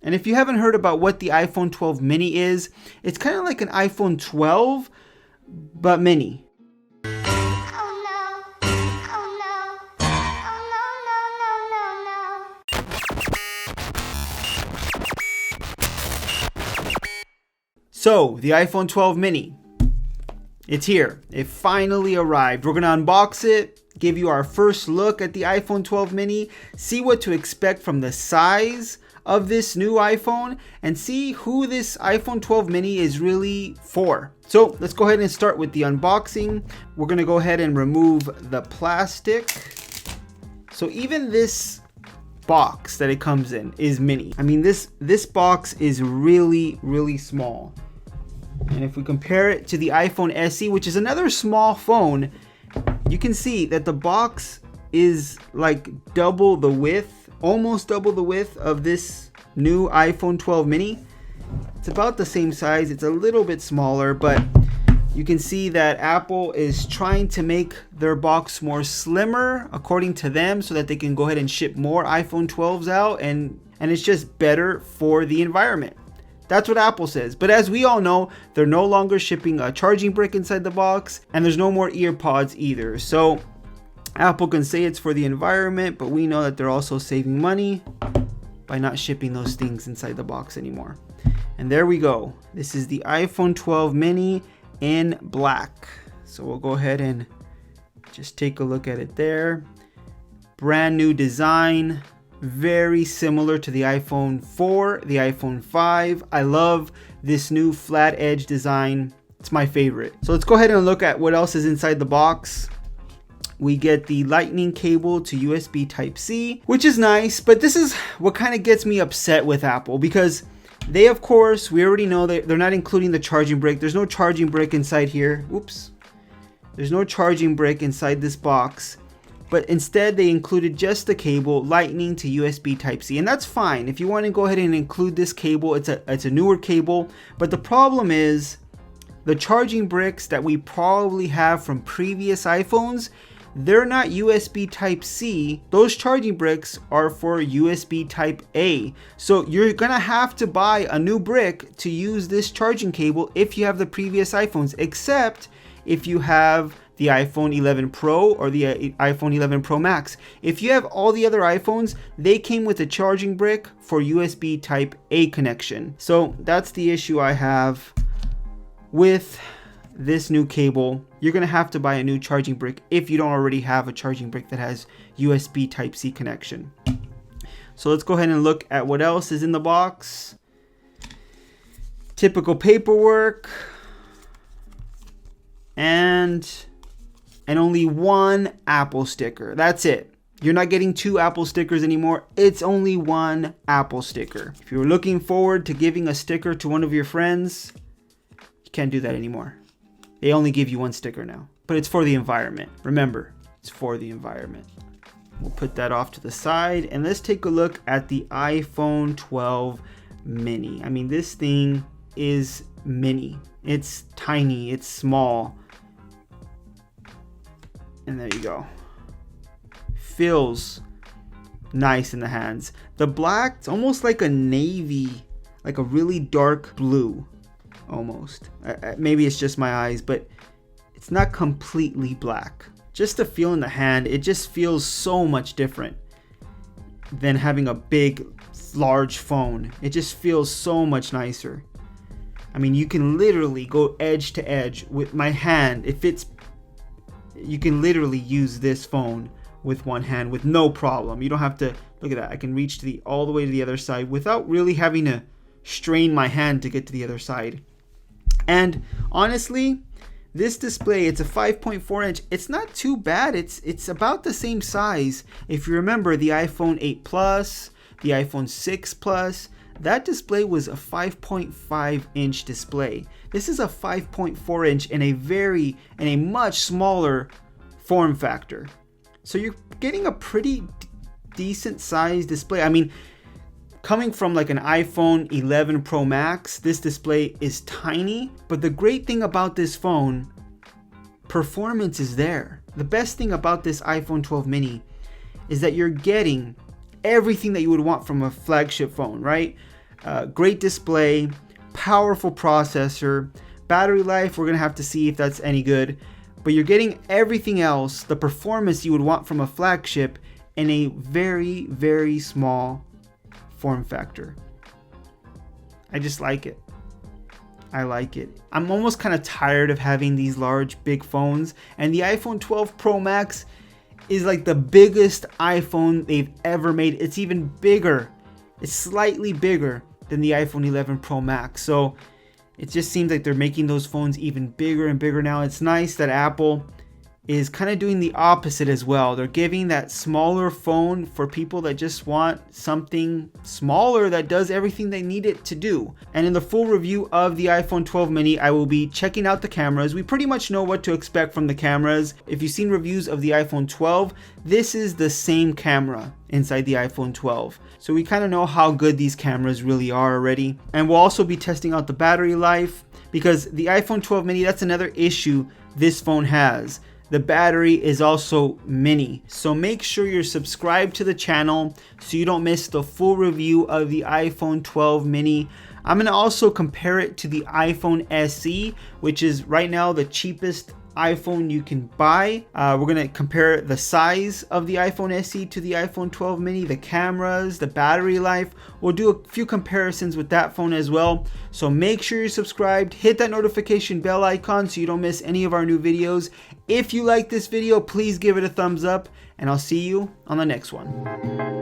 And if you haven't heard about what the iPhone 12 mini is, it's kind of like an iPhone 12, but mini. So, the iPhone 12 mini, it's here. It finally arrived. We're going to unbox it, give you our first look at the iPhone 12 mini, see what to expect from the size of this new iPhone, and see who this iPhone 12 mini is really for. So, let's go ahead and start with the unboxing. We're going to go ahead and remove the plastic. So, even this box that it comes in is mini. I mean, this box is really, really small. And if we compare it to the iPhone SE, which is another small phone, you can see that the box is like double the width, almost double the width of this new iPhone 12 mini. It's about the same size. It's a little bit smaller, but you can see that Apple is trying to make their box more slimmer, according to them, so that they can go ahead and ship more iPhone 12s out, and it's just better for the environment. That's what Apple says. But as we all know, they're no longer shipping a charging brick inside the box, and there's no more ear pods either. So Apple can say it's for the environment, but we know that they're also saving money by not shipping those things inside the box anymore. And there we go. This is the iPhone 12 mini in black. So we'll go ahead and just take a look at it there. Brand new design. Very similar to the iPhone 4, the iPhone 5. I love this new flat edge design. It's my favorite. So let's go ahead and look at what else is inside the box. We get the lightning cable to USB Type-C, which is nice, but this is what kind of gets me upset with Apple, because they, of course, we already know that they're not including the charging brick. There's no charging brick inside here. Oops. There's no charging brick inside this box. But instead, they included just the cable, lightning to USB Type-C. And that's fine. If you want to go ahead and include this cable, it's a newer cable. But the problem is, the charging bricks that we probably have from previous iPhones, they're not USB Type-C. Those charging bricks are for USB Type-A. So you're going to have to buy a new brick to use this charging cable if you have the previous iPhones, except if you have the iPhone 11 Pro or the iPhone 11 Pro Max. If you have all the other iPhones, they came with a charging brick for USB Type-A connection. So that's the issue I have with this new cable. You're going to have to buy a new charging brick if you don't already have a charging brick that has USB Type-C connection. So let's go ahead and look at what else is in the box. Typical paperwork. And only one Apple sticker. That's it. You're not getting two Apple stickers anymore. It's only one Apple sticker. If you're looking forward to giving a sticker to one of your friends, you can't do that anymore. They only give you one sticker now. But it's for the environment. Remember, it's for the environment. We'll put that off to the side, and let's take a look at the iPhone 12 mini. I mean, this thing is mini. It's tiny. It's small. And there you go. Feels nice in the hands. The black, it's almost like a navy, like a really dark blue, almost. Maybe it's just my eyes, but it's not completely black. Just the feel in the hand, it just feels so much different than having a big, large phone. It just feels so much nicer. I mean, you can literally go edge to edge with my hand. You can literally use this phone with one hand with no problem. You don't have to, look at that. I can reach all the way to the other side without really having to strain my hand to get to the other side. And honestly, this display, it's a 5.4 inch. It's not too bad. It's about the same size. If you remember the iPhone 8 Plus, the iPhone 6 Plus, that display was a 5.5 inch display. This is a 5.4 inch in a much smaller form factor. So you're getting a pretty decent sized display. I mean, coming from like an iPhone 11 Pro Max, this display is tiny, but the great thing about this phone, performance is there. The best thing about this iPhone 12 mini is that you're getting everything that you would want from a flagship phone, right? Great display, powerful processor, battery life, we're gonna have to see if that's any good, but you're getting everything else, the performance you would want from a flagship, in a very, very small form factor. I just like it. I like it. I'm almost kind of tired of having these large, big phones, and the iPhone 12 Pro Max is like the biggest iPhone they've ever made. It's even bigger. It's slightly bigger than the iPhone 11 Pro Max. So it just seems like they're making those phones even bigger and bigger now. It's nice that Apple is kind of doing the opposite as well. They're giving that smaller phone for people that just want something smaller that does everything they need it to do. And in the full review of the iPhone 12 mini, I will be checking out the cameras. We pretty much know what to expect from the cameras. If you've seen reviews of the iPhone 12, this is the same camera inside the iPhone 12. So we kind of know how good these cameras really are already. And we'll also be testing out the battery life, because the iPhone 12 mini, that's another issue this phone has. The battery is also mini. So make sure you're subscribed to the channel so you don't miss the full review of the iPhone 12 mini. I'm going to also compare it to the iPhone SE, which is right now the cheapest iPhone you can buy. We're going to compare the size of the iPhone SE to the iPhone 12 mini, the cameras, the battery life. We'll do a few comparisons with that phone as well. So make sure you're subscribed, hit that notification bell icon so you don't miss any of our new videos. If you like this video, please give it a thumbs up, and I'll see you on the next one.